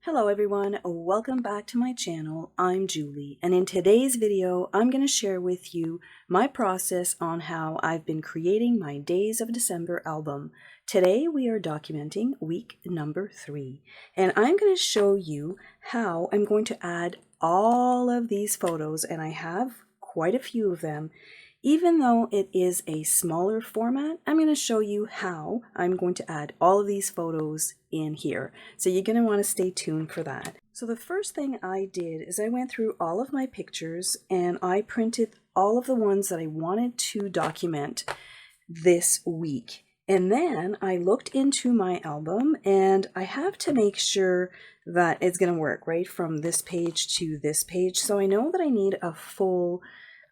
Hello everyone, welcome back to my channel. I'm Julie, and in today's video I'm going to share with you my process on how I've been creating my Days of December album. Today we are documenting week number 3, and I'm going to show you how I'm going to add all of these photos, and I have quite a few of them. Even though it is a smaller format, I'm going to show you how I'm going to add all of these photos in here. So you're going to want to stay tuned for that. So the first thing I did is I went through all of my pictures and I printed all of the ones that I wanted to document this week. And then I looked into my album, and I have to make sure that it's going to work right from this page to this page. So I know that I need a full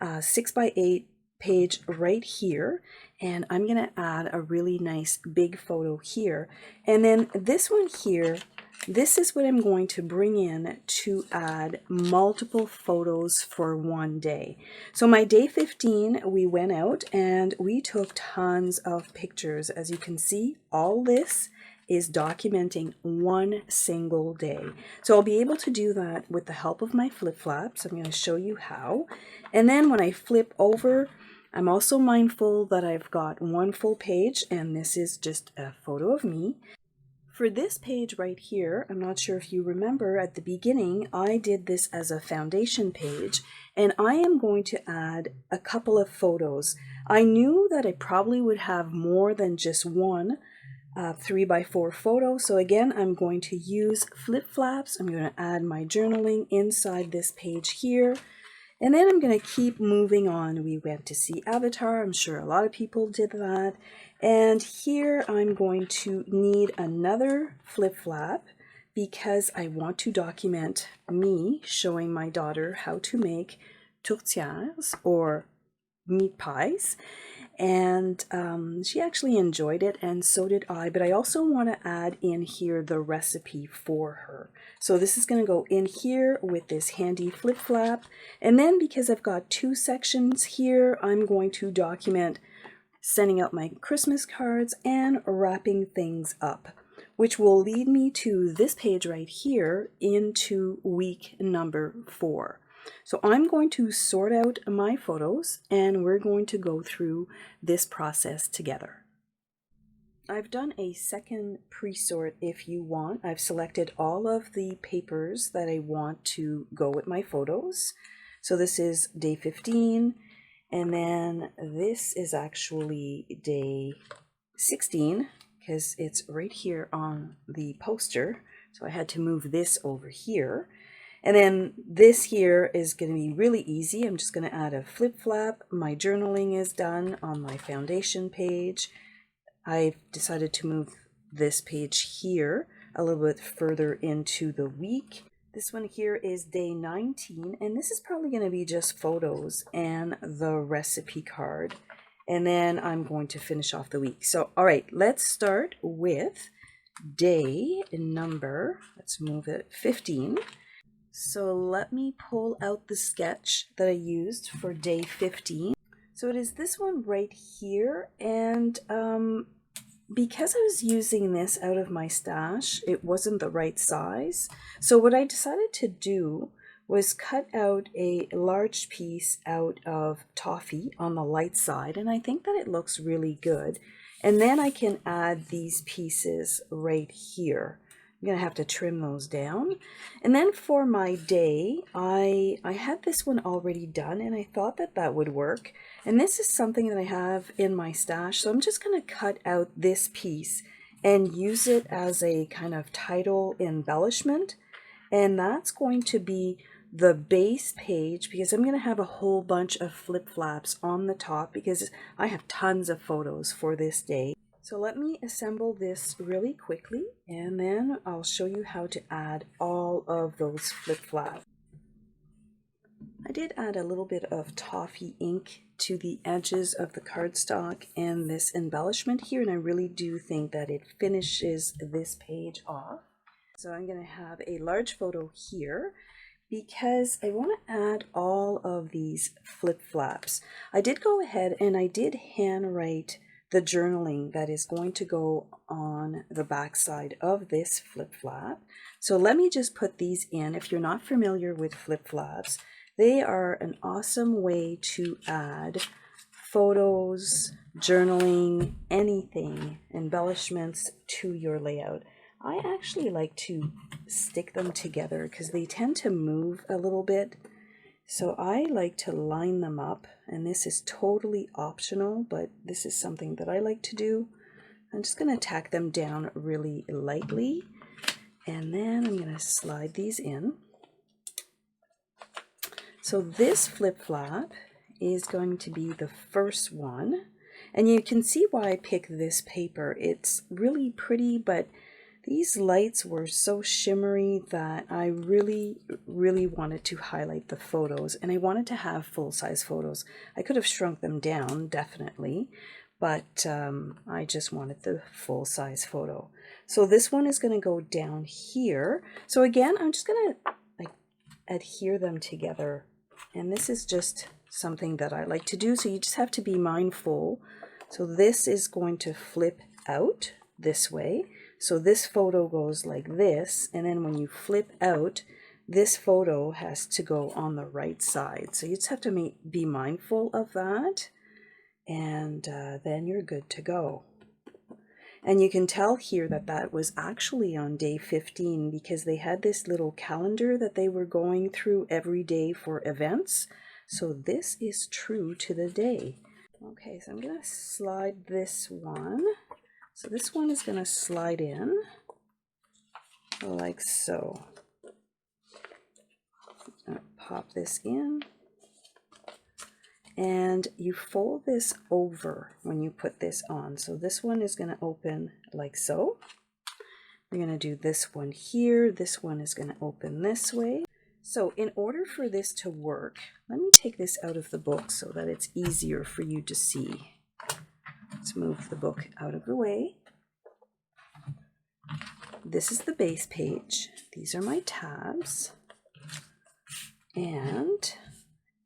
6x8 page right here, and I'm going to add a really nice big photo here. And then this one here, this is what I'm going to bring in to add multiple photos for one day. So my day 15, we went out and we took tons of pictures. As you can see, all this is documenting one single day. So I'll be able to do that with the help of my flip flaps. I'm going to show you how. And then when I flip over, I'm also mindful that I've got one full page, and this is just a photo of me. For this page right here, I'm not sure if you remember at the beginning, I did this as a foundation page, and I am going to add a couple of photos. I knew that I probably would have more than just one 3x4 photo. So again, I'm going to use flip flaps. I'm going to add my journaling inside this page here. And then I'm going to keep moving on. We went to see Avatar. I'm sure a lot of people did that. And here I'm going to need another flip flap because I want to document me showing my daughter how to make tourtières or meat pies. And she actually enjoyed it, and so did I, but I also want to add in here the recipe for her. So this is going to go in here with this handy flip flap, and then because I've got two sections here, I'm going to document sending out my Christmas cards and wrapping things up, which will lead me to this page right here into week number 4. So I'm going to sort out my photos, and we're going to go through this process together. I've done a second pre-sort if you want. I've selected all of the papers that I want to go with my photos. So this is day 15, and then this is actually day 16 because it's right here on the poster. So I had to move this over here. And then this here is going to be really easy. I'm just going to add a flip flap. My journaling is done on my foundation page. I've decided to move this page here a little bit further into the week. This one here is day 19, and this is probably going to be just photos and the recipe card. And then I'm going to finish off the week. So, all right, let's start with day number, let's move it, 15. So let me pull out the sketch that I used for day 15. So it is this one right here, and because I was using this out of my stash, it wasn't the right size. So what I decided to do was cut out a large piece out of toffee on the light side, and I think that it looks really good. And then I can add these pieces right here. I'm going to have to trim those down. And then for my day, I had this one already done, and I thought that that would work. And this is something that I have in my stash, so I'm just going to cut out this piece and use it as a kind of title embellishment. And that's going to be the base page because I'm going to have a whole bunch of flip flaps on the top because I have tons of photos for this day. So let me assemble this really quickly, and then I'll show you how to add all of those flip flaps. I did add a little bit of toffee ink to the edges of the cardstock and this embellishment here, and I really do think that it finishes this page off. So I'm going to have a large photo here because I want to add all of these flip flaps. I did go ahead and I did handwrite the journaling that is going to go on the back side of this flip flap. So let me just put these in. If you're not familiar with flip flaps, they are an awesome way to add photos, journaling, anything, embellishments to your layout. I actually like to stick them together because they tend to move a little bit. So I like to line them up, and this is totally optional, but this is something that I like to do. I'm just going to tack them down really lightly, and then I'm going to slide these in. So this flip flap is going to be the first one, and you can see why I picked this paper. It's really pretty, but these lights were so shimmery that I really wanted to highlight the photos, and I wanted to have full-size photos. I could have shrunk them down, definitely, but I just wanted the full-size photo. So this one is going to go down here. So again, I'm just going to like adhere them together, and this is just something that I like to do, so you just have to be mindful. So this is going to flip out this way. So this photo goes like this, and then when you flip out, this photo has to go on the right side. So you just have to be mindful of that, and then you're good to go. And you can tell here that that was actually on day 15 because they had this little calendar that they were going through every day for events. So this is true to the day. Okay, so I'm going to slide this one. So this one is going to slide in like so. Pop this in, and you fold this over when you put this on. So this one is going to open like so. We're going to do this one here. This one is going to open this way. So in order for this to work, let me take this out of the book so that it's easier for you to see. Let's move the book out of the way. This is the base page. These are my tabs. And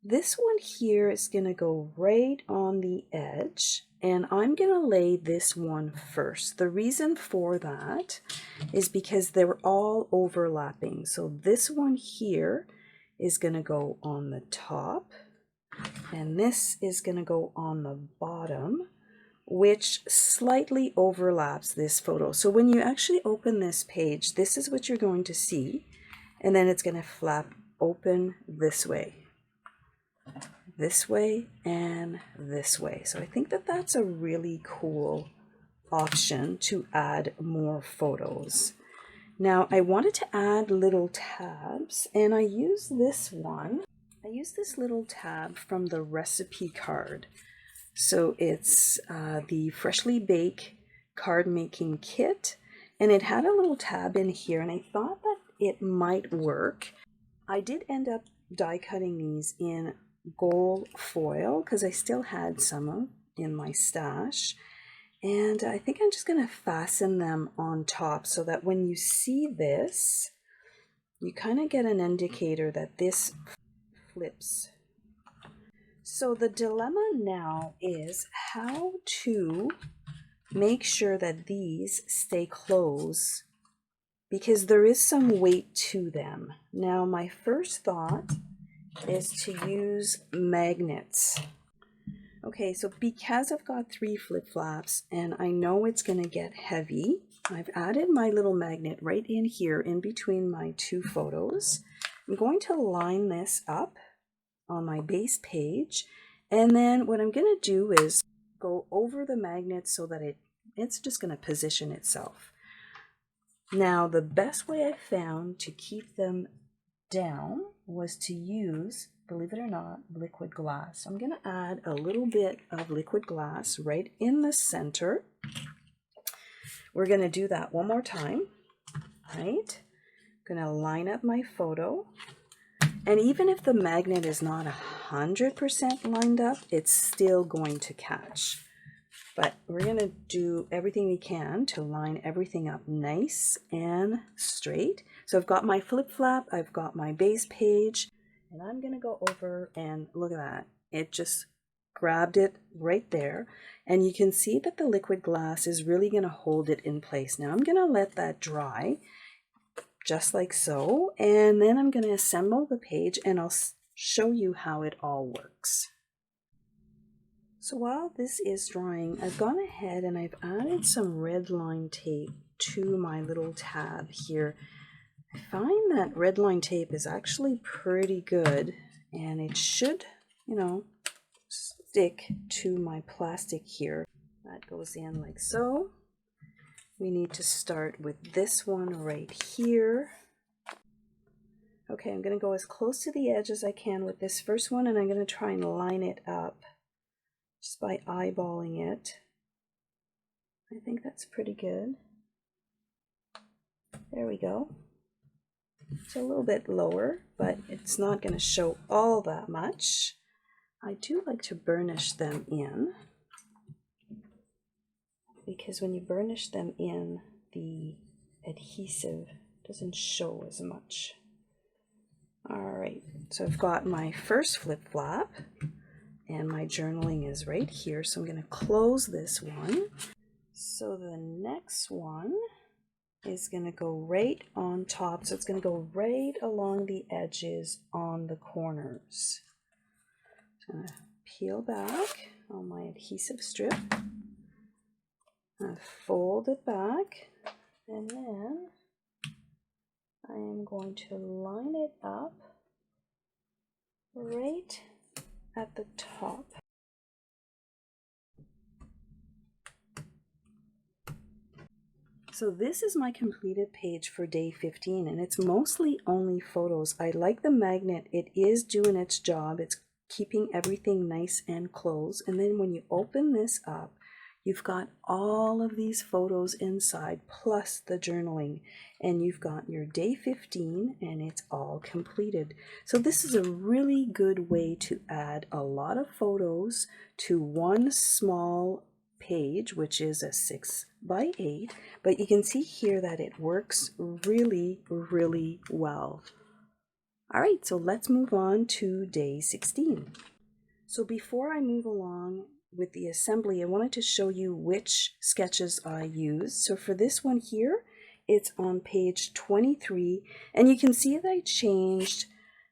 this one here is going to go right on the edge, and I'm going to lay this one first. The reason for that is because they're all overlapping. So this one here is going to go on the top, and this is going to go on the bottom, which slightly overlaps this photo. So when you actually open this page, this is what you're going to see, and then it's going to flap open this way, and this way. So I think that that's a really cool option to add more photos. Now I wanted to add little tabs, and I use this one. I use this little tab from the recipe card. So it's the Freshly Baked card making kit, and it had a little tab in here, and I thought that it might work. I did end up die cutting these in gold foil because I still had some in my stash, and I think I'm just going to fasten them on top so that when you see this, you kind of get an indicator that this flips. So the dilemma now is how to make sure that these stay closed, because there is some weight to them. Now my first thought is to use magnets. Okay, so because I've got 3 flip flaps and I know it's going to get heavy, I've added my little magnet right in here in between my 2 photos. I'm going to line this up on my base page, and then what I'm going to do is go over the magnet so that it's just going to position itself. Now the best way I found to keep them down was to use, believe it or not, liquid glass. So I'm going to add a little bit of liquid glass right in the center. We're going to do that one more time, right? I'm going to line up my photo. And even if the magnet is not 100% lined up, it's still going to catch. But we're going to do everything we can to line everything up nice and straight. So I've got my flip flap, I've got my base page, and I'm going to go over and look at that. It just grabbed it right there, and you can see that the liquid glass is really going to hold it in place. Now I'm going to let that dry just like so, and then I'm going to assemble the page and I'll show you how it all works. So while this is drying, I've gone ahead and I've added some red line tape to my little tab here. I find that red line tape is actually pretty good, and it should, stick to my plastic here. That goes in like so. We need to start with this one right here. Okay, I'm going to go as close to the edge as I can with this first one, and I'm going to try and line it up just by eyeballing it. I think that's pretty good. There we go. It's a little bit lower, but it's not going to show all that much. I do like to burnish them in, because when you burnish them in, the adhesive doesn't show as much. Alright, so I've got my first flip flap, and my journaling is right here, so I'm going to close this one. So the next one is going to go right on top, so it's going to go right along the edges on the corners. I'm going to peel back on my adhesive strip, fold it back, and then I am going to line it up right at the top. So this is my completed page for day 15, and it's mostly only photos. I like the magnet. It is doing its job. It's keeping everything nice and closed. And then when you open this up, you've got all of these photos inside, plus the journaling, and you've got your day 15, and it's all completed. So this is a really good way to add a lot of photos to one small page, which is a 6x8, but you can see here that it works really, really well. All right, so let's move on to day 16. So before I move along with the assembly, I wanted to show you which sketches I used. So for this one here, it's on page 23, and you can see that I changed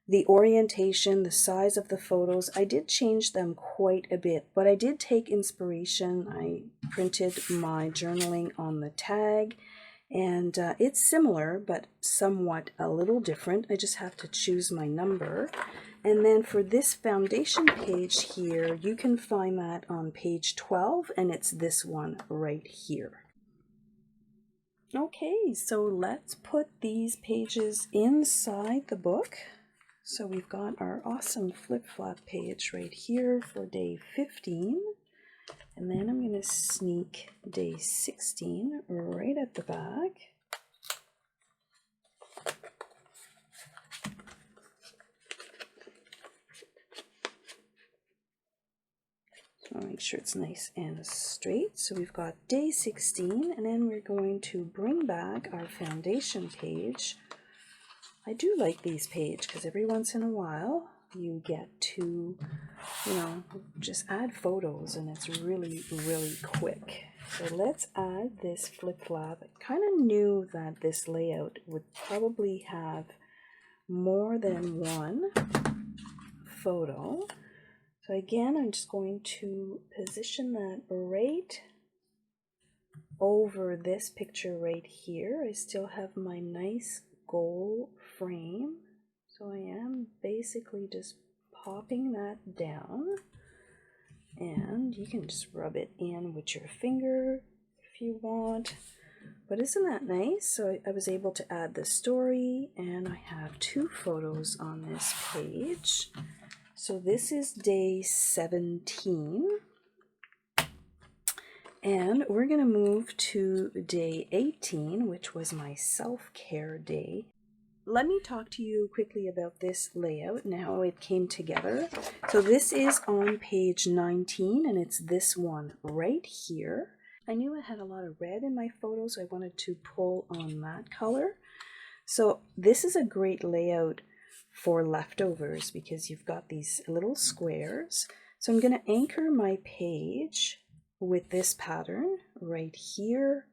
the orientation, the size of the photos. I did change them quite a bit, but I did take inspiration. I printed my journaling on the tag, and it's similar, but somewhat a little different. I just have to choose my number. And then for this foundation page here, you can find that on page 12, and it's this one right here. Okay, so let's put these pages inside the book. So we've got our awesome flip-flop page right here for day 15. And then I'm going to sneak day 16 right at the back. So I'll make sure it's nice and straight. So we've got day 16, and then we're going to bring back our foundation page. I do like these pages because every once in a while you get to, just add photos, and it's really, really quick. So let's add this flip-flop. I kind of knew that this layout would probably have more than one photo. So again, I'm just going to position that right over this picture right here. I still have my nice gold frame, so I am basically just popping that down, and you can just rub it in with your finger if you want. But isn't that nice? So I was able to add the story, and I have two photos on this page. So this is day 17, and we're going to move to day 18, which was my self-care day. Let me talk to you quickly about this layout and how it came together. So this is on page 19, and it's this one right here. I knew I had a lot of red in my photos, so I wanted to pull on that color. So this is a great layout for leftovers because you've got these little squares. So I'm going to anchor my page with this pattern right here,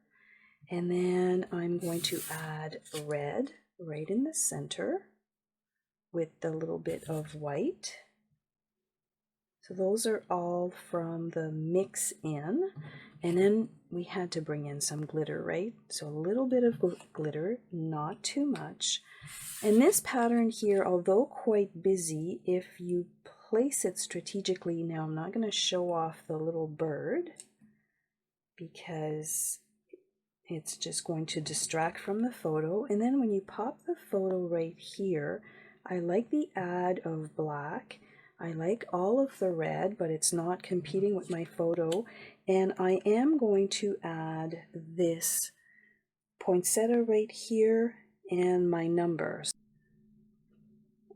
and then I'm going to add red right in the center with the little bit of white. So those are all from the mix in, and then we had to bring in some glitter, right? So a little bit of glitter, not too much. And this pattern here, although quite busy, if you place it strategically, now I'm not going to show off the little bird because it's just going to distract from the photo. And then when you pop the photo right here, I like the add of black. I like all of the red, but it's not competing with my photo. And I am going to add this poinsettia right here and my numbers.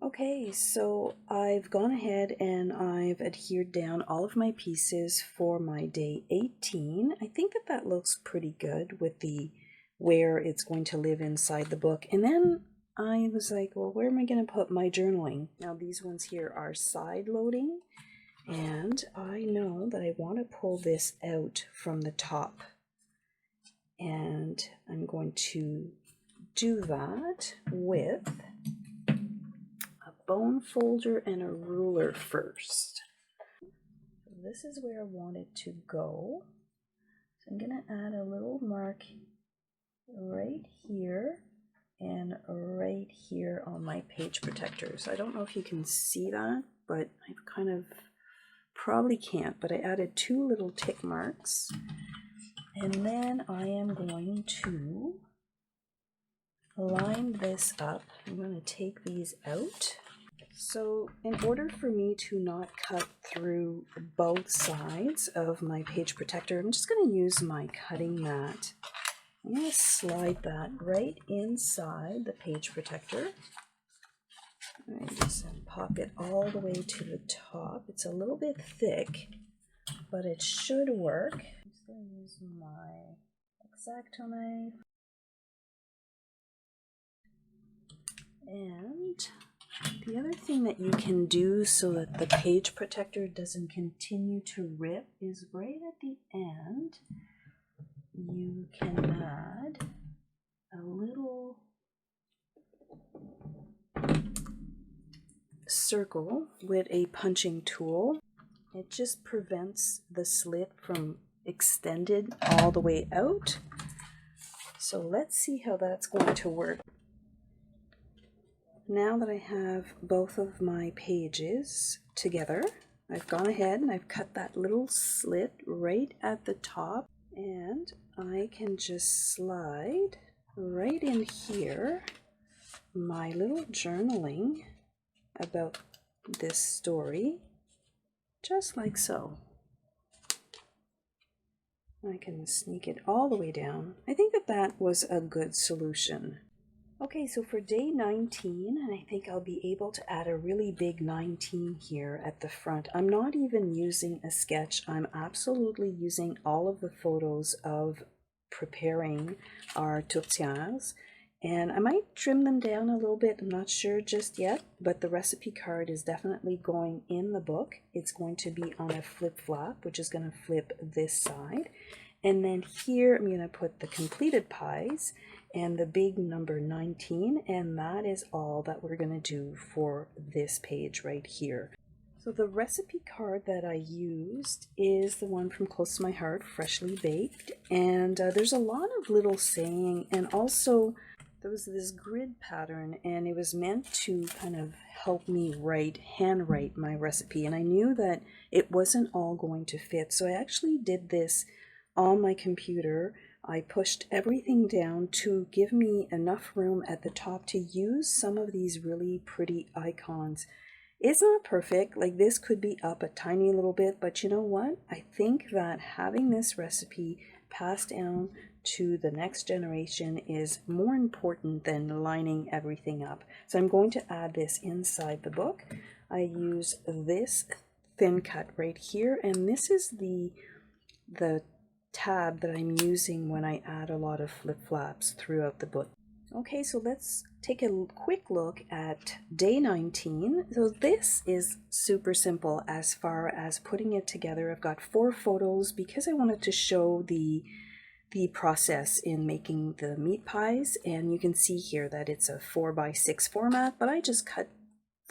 Okay, so I've gone ahead and I've adhered down all of my pieces for my day 18. I think that that looks pretty good with the where it's going to live inside the book. And then I was like, well, where am I going to put my journaling? Now these ones here are side loading, and I know that I want to pull this out from the top. And I'm going to do that with bone folder and a ruler first. So this is where I want it to go. So I'm going to add a little mark right here and right here on my page protectors. I don't know if you can see that, but I've kind of probably can't, but I added 2 little tick marks. And then I am going to line this up. I'm going to take these out. So in order for me to not cut through both sides of my page protector, I'm just going to use my cutting mat. I'm going to slide that right inside the page protector. And just pop it all the way to the top. It's a little bit thick, but it should work. I'm just going to use my X-Acto knife. And the other thing that you can do so that the page protector doesn't continue to rip is right at the end, you can add a little circle with a punching tool. It just prevents the slit from extended all the way out. So let's see how that's going to work. Now that I have both of my pages together, I've gone ahead and I've cut that little slit right at the top, and I can just slide right in here my little journaling about this story, just like so. I can sneak it all the way down. I think that that was a good solution. Okay, so for day 19, and I think I'll be able to add a really big 19 here at the front. I'm not even using a sketch. I'm absolutely using all of the photos of preparing our tourtières. And I might trim them down a little bit. I'm not sure just yet, but the recipe card is definitely going in the book. It's going to be on a flip flap, which is going to flip this side. And then here I'm going to put the completed pies and the big number 19, and that is all that we're going to do for this page right here. So the recipe card that I used is the one from Close to My Heart, Freshly Baked, and there's a lot of little saying, and also there was this grid pattern, and it was meant to kind of help me handwrite my recipe, and I knew that it wasn't all going to fit, so I actually did this on my computer. I pushed everything down to give me enough room at the top to use some of these really pretty icons. It's not perfect, like this could be up a tiny little bit, but you know what? I think that having this recipe passed down to the next generation is more important than lining everything up. So I'm going to add this inside the book. I use this thin cut right here, and this is the tab that I'm using when I add a lot of flip-flaps throughout the book. Okay, so let's take a quick look at day 19. So this is super simple as far as putting it together. I've got 4 photos because I wanted to show the process in making the meat pies, and you can see here that it's a 4x6 format, but I just cut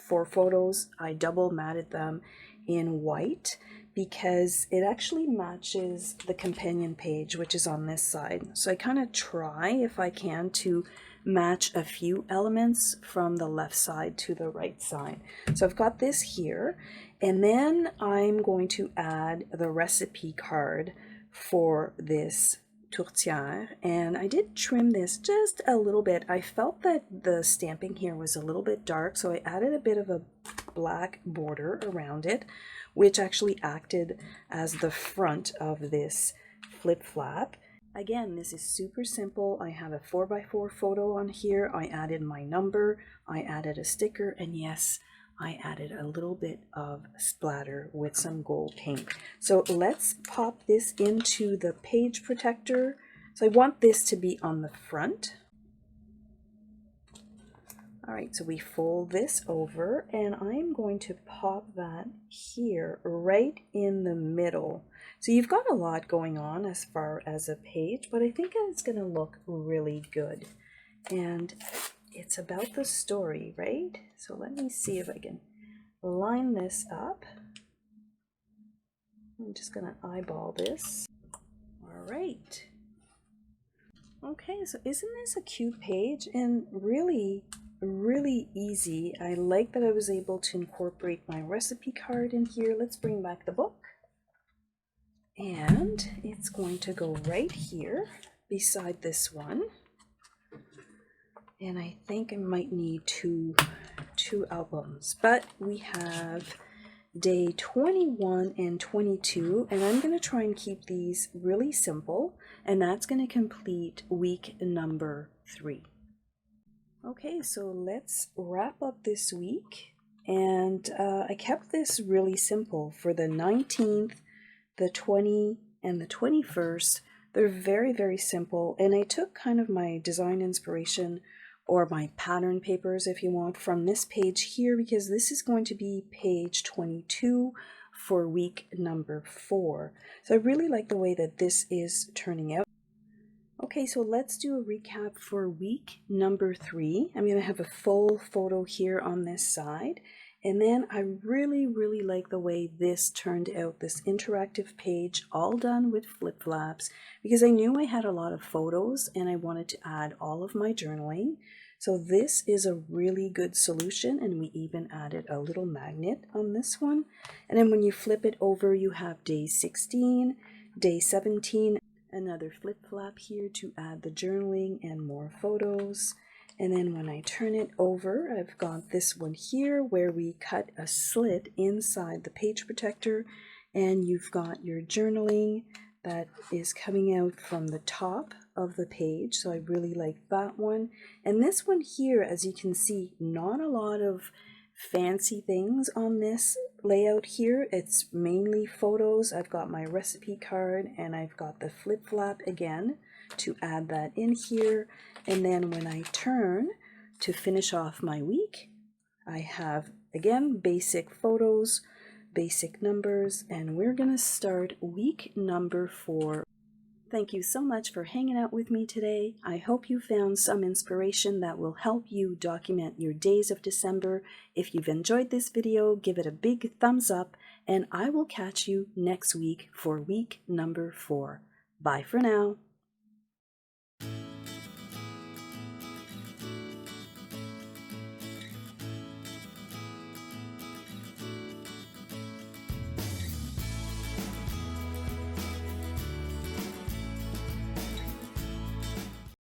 4 photos. I double matted them in white because it actually matches the companion page, which is on this side. So I kind of try, if I can, to match a few elements from the left side to the right side. So I've got this here, and then I'm going to add the recipe card for this tourtière, and I did trim this just a little bit. I felt that the stamping here was a little bit dark, so I added a bit of a black border around it, which actually acted as the front of this flip flap. Again, this is super simple. I have a 4x4 photo on here. I added my number, I added a sticker, and yes, I added a little bit of splatter with some gold paint. So let's pop this into the page protector. So I want this to be on the front. All right, so we fold this over, and I'm going to pop that here right in the middle. So you've got a lot going on as far as a page, but I think it's going to look really good. And it's about the story, right? So let me see if I can line this up. I'm just going to eyeball this. All right. Okay, so isn't this a cute page? And really easy. I like that I was able to incorporate my recipe card in here. Let's bring back the book. And it's going to go right here beside this one. And I think I might need two albums, but we have day 21 and 22, and I'm going to try and keep these really simple, and that's going to complete week number 3. Okay, so let's wrap up this week, and I kept this really simple for the 19th, the 20th, and the 21st. They're very simple, and I took kind of my design inspiration, or my pattern papers if you want, from this page here, because this is going to be page 22 for week number 4. So I really like the way that this is turning out. Okay, so let's do a recap for week number 3. I'm going to have a full photo here on this side. And then I really like the way this turned out, this interactive page, all done with flip flaps, because I knew I had a lot of photos and I wanted to add all of my journaling. So this is a really good solution, and we even added a little magnet on this one. And then when you flip it over, you have day 16, day 17, another flip flap here to add the journaling and more photos. And then when I turn it over, I've got this one here where we cut a slit inside the page protector, and you've got your journaling that is coming out from the top of the page. So I really like that one. And this one here, as you can see, not a lot of fancy things on this layout here. It's mainly photos. I've got my recipe card, and I've got the flip flap again to add that in here. And then when I turn to finish off my week, I have again basic photos, basic numbers, and we're going to start week number 4. Thank you so much for hanging out with me today. I hope you found some inspiration that will help you document your days of December. If you've enjoyed this video, give it a big thumbs up, and I will catch you next week for week number 4. Bye for now.